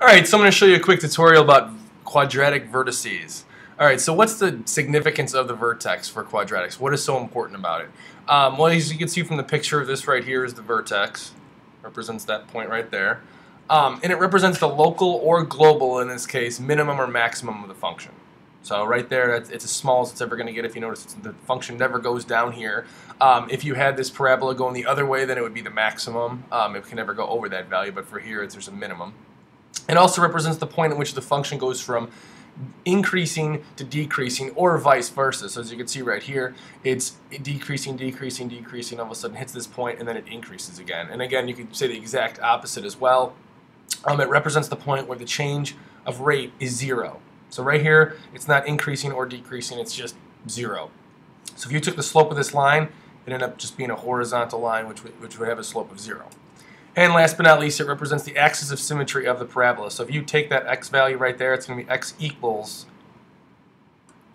Alright, so I'm going to show you a quick tutorial about quadratic vertices. Alright, so what's the significance of the vertex for quadratics? What is so important about it? Well, as you can see from the picture of this right here is the vertex. Represents that point right there. And it represents the local or global, in this case, minimum or maximum of the function. So right there, it's as small as it's ever going to get. If you notice, the function never goes down here. If you had this parabola going the other way, then it would be the maximum. It can never go over that value, but for here, there's a minimum. It also represents the point at which the function goes from increasing to decreasing, or vice versa. So as you can see right here, it's decreasing, decreasing, decreasing, all of a sudden hits this point, and then it increases again. And again, you could say the exact opposite as well. It represents the point where the change of rate is 0. So right here, it's not increasing or decreasing, it's just 0. So if you took the slope of this line, it ended up just being a horizontal line, which would have a slope of 0. And last but not least, it represents the axis of symmetry of the parabola. So if you take that x value right there, it's going to be x equals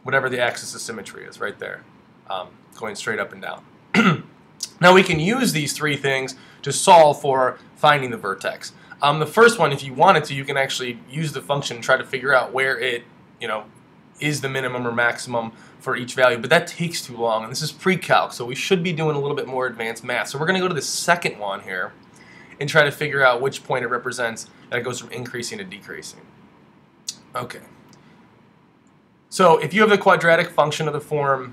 whatever the axis of symmetry is right there, going straight up and down. Now we can use these three things to solve for finding the vertex. The first one, if you wanted to, you can actually use the function and try to figure out where it, is the minimum or maximum for each value, but that takes too long, and this is pre-calc, so we should be doing a little bit more advanced math. So we're going to go to the second one here and try to figure out which point it represents that it goes from increasing to decreasing. Okay. So if you have the quadratic function of the form,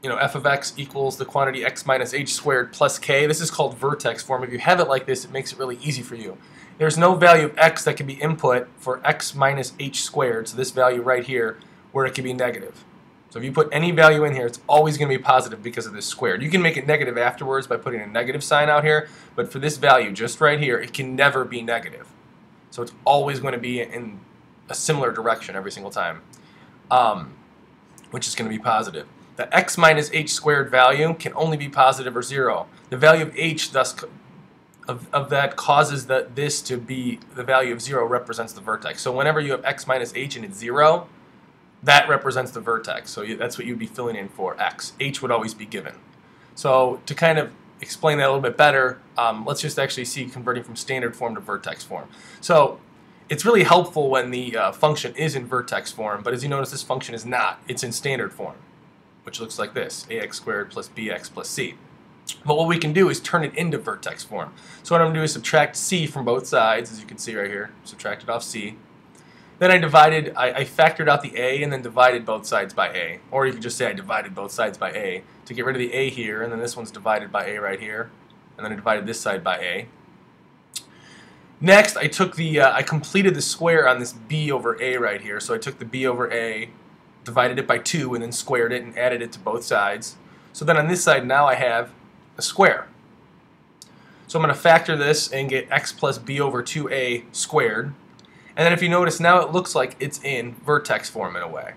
f of x equals the quantity x minus h squared plus k, this is called vertex form. If you have it like this, it makes it really easy for you. There's no value of x that can be input for x minus h squared, so this value right here, where it can be negative. So if you put any value in here, it's always going to be positive because of this squared. You can make it negative afterwards by putting a negative sign out here, but for this value just right here, it can never be negative. So it's always going to be in a similar direction every single time, which is going to be positive. The x minus h squared value can only be positive or 0. The value of h, thus, of that causes this to be the value of 0 represents the vertex. So whenever you have x minus h and it's 0, that represents the vertex. So that's what you'd be filling in for, x. H would always be given. So to kind of explain that a little bit better, let's just actually see converting from standard form to vertex form. So it's really helpful when the function is in vertex form, but as you notice, this function is not. It's in standard form, which looks like this, ax squared plus bx plus c. But what we can do is turn it into vertex form. So what I'm going to do is subtract c from both sides, as you can see right here, subtracted off c. Then I factored out the a and then divided both sides by a. Or you could just say I divided both sides by a to get rid of the a here, and then this one's divided by a right here, and then I divided this side by a. Next, I took I completed the square on this b over a right here. So I took the b over a, divided it by 2, and then squared it and added it to both sides. So then on this side now I have a square. So I'm going to factor this and get x plus b over 2a squared. And then if you notice, now it looks like it's in vertex form in a way.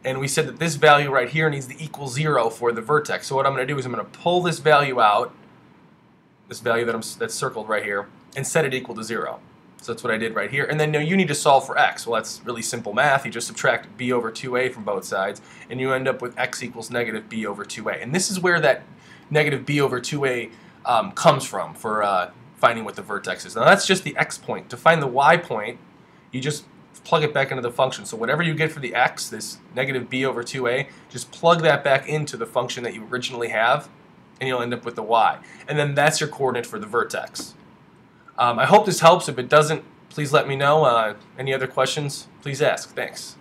And we said that this value right here needs to equal 0 for the vertex. So what I'm going to do is I'm going to pull this value out, this value that's circled right here, and set it equal to 0. So that's what I did right here. And then you need to solve for x. Well, that's really simple math. You just subtract b over 2a from both sides, and you end up with x equals negative b over 2a. And this is where that negative b over 2a comes from for finding what the vertex is. Now that's just the x point. To find the y point, you just plug it back into the function. So whatever you get for the x, this negative b over 2a, just plug that back into the function that you originally have, and you'll end up with the y. And then that's your coordinate for the vertex. I hope this helps. If it doesn't, please let me know. Any other questions, please ask. Thanks.